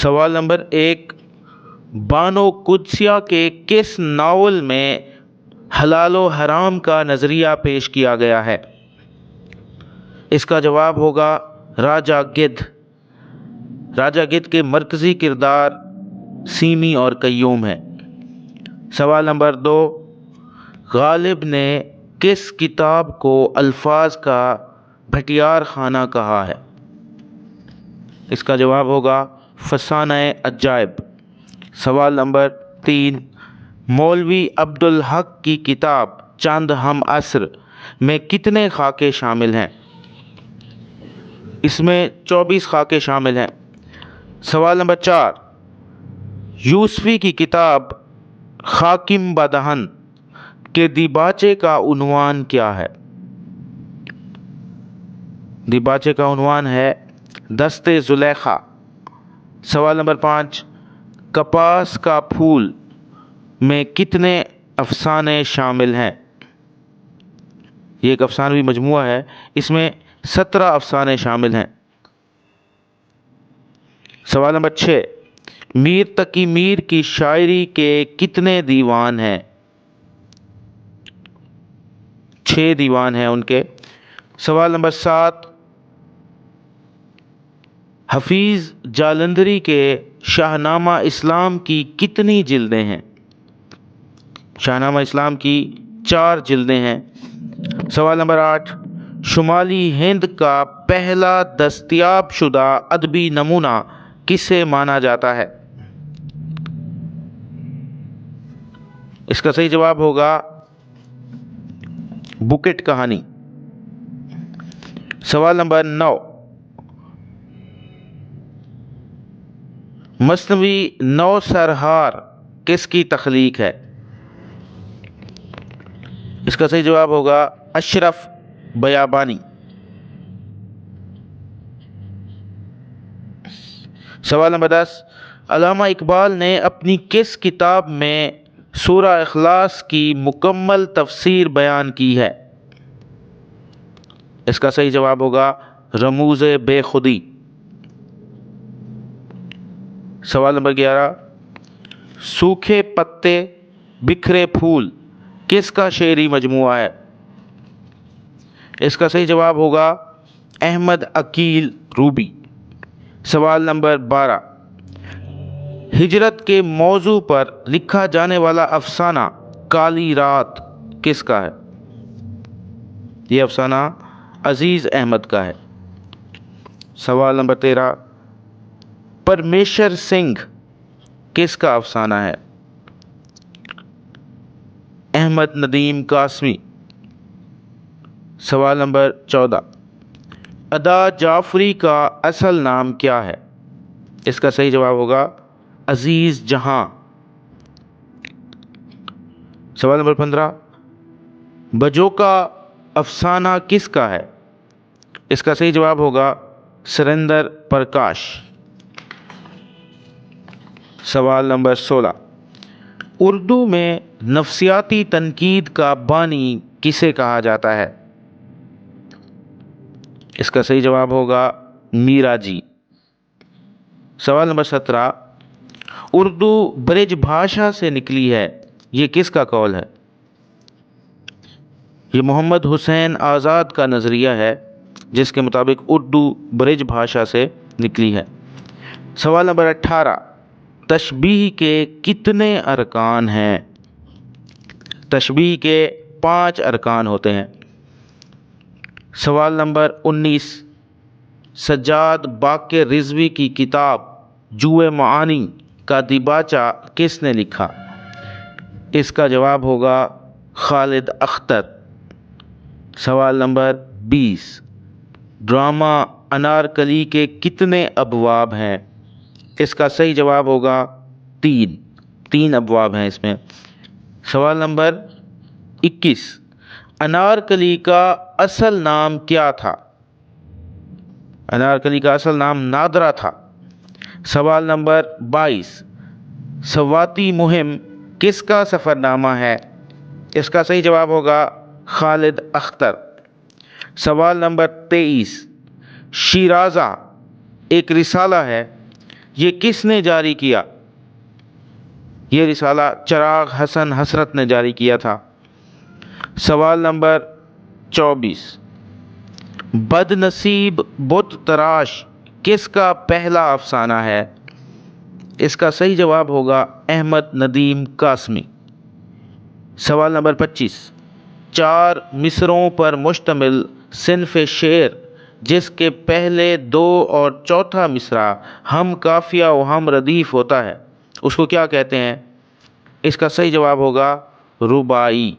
سوال نمبر 1، بانو قدسیہ کے کس ناول میں حلال و حرام کا نظریہ پیش کیا گیا ہے؟ اس کا جواب ہوگا راجہ گدھ۔ راجہ گدھ کے مرکزی کردار سیمی اور قیوم ہے۔ سوال نمبر 2، غالب نے کس کتاب کو الفاظ کا بھٹیار خانہ کہا ہے؟ اس کا جواب ہوگا فسانہ عجائب۔ سوال نمبر 3، مولوی عبدالحق کی کتاب چند ہم عصر میں کتنے خاکے شامل ہیں؟ اس میں 24 خاکے شامل ہیں۔ سوال نمبر 4، یوسفی کی کتاب خاکم بدہن کے دیباچے کا عنوان کیا ہے؟ دیباچے کا عنوان ہے دست زلیخا۔ سوال نمبر 5، کپاس کا پھول میں کتنے افسانے شامل ہیں؟ یہ ایک افسانوی مجموعہ ہے، اس میں 17 افسانے شامل ہیں۔ سوال نمبر 6، میر تقی میر کی شاعری کے کتنے دیوان ہیں؟ 6 دیوان ہیں ان کے۔ سوال نمبر 7، حفیظ جالندھری کے شاہ نامہ اسلام کی کتنی جلدیں ہیں؟ شاہ نامہ اسلام کی 4 جلدیں ہیں۔ سوال نمبر 8، شمالی ہند کا پہلا دستیاب شدہ ادبی نمونہ کسے مانا جاتا ہے؟ اس کا صحیح جواب ہوگا بکٹ کہانی۔ سوال نمبر 9، مثنوی نوسرہار کس کی تخلیق ہے؟ اس کا صحیح جواب ہوگا اشرف بیابانی۔ سوال نمبر 10، علامہ اقبال نے اپنی کس کتاب میں سورہ اخلاص کی مکمل تفسیر بیان کی ہے؟ اس کا صحیح جواب ہوگا رموز بے خودی۔ سوال نمبر 11، سوکھے پتے بکھرے پھول کس کا شعری مجموعہ ہے؟ اس کا صحیح جواب ہوگا احمد عقیل روبی۔ سوال نمبر 12، ہجرت کے موضوع پر لکھا جانے والا افسانہ کالی رات کس کا ہے؟ یہ افسانہ عزیز احمد کا ہے۔ سوال نمبر 13، پرمیشر سنگھ کس کا افسانہ ہے؟ احمد ندیم قاسمی۔ سوال نمبر 14، ادا جعفری کا اصل نام کیا ہے؟ اس کا صحیح جواب ہوگا عزیز جہاں۔ سوال نمبر 15، بجوکا افسانہ کس کا ہے؟ اس کا صحیح جواب ہوگا سریندر پرکاش۔ سوال نمبر 16، اردو میں نفسیاتی تنقید کا بانی کسے کہا جاتا ہے؟ اس کا صحیح جواب ہوگا میرا جی۔ سوال نمبر 17، اردو برج بھاشا سے نکلی ہے، یہ کس کا قول ہے؟ یہ محمد حسین آزاد کا نظریہ ہے، جس کے مطابق اردو برج بھاشا سے نکلی ہے۔ سوال نمبر 18، تشبیہ کے کتنے ارکان ہیں؟ تشبیہ کے 5 ارکان ہوتے ہیں۔ سوال نمبر 19، سجاد باقر رضوی کی کتاب جوئے معانی کا دیباچہ کس نے لکھا؟ اس کا جواب ہوگا خالد اختر۔ سوال نمبر 20، ڈرامہ انارکلی کے کتنے ابواب ہیں؟ اس کا صحیح جواب ہوگا 3 ابواب ہیں اس میں۔ سوال نمبر 21، انارکلی کا اصل نام کیا تھا؟ انارکلی کا اصل نام نادرا تھا۔ سوال نمبر 22، سواتی مہم کس کا سفر نامہ ہے؟ اس کا صحیح جواب ہوگا خالد اختر۔ سوال نمبر 23، شیرازہ ایک رسالہ ہے یہ کس نے جاری کیا؟ یہ رسالہ چراغ حسن حسرت نے جاری کیا تھا۔ سوال نمبر 24، بد نصیب بت تراش کس کا پہلا افسانہ ہے؟ اس کا صحیح جواب ہوگا احمد ندیم قاسمی۔ سوال نمبر 25، 4 مصروں پر مشتمل صنف شعر جس کے پہلے 2 اور چوتھا مصرع ہم قافیہ و ہم ردیف ہوتا ہے، اس کو کیا کہتے ہیں؟ اس کا صحیح جواب ہوگا رباعی۔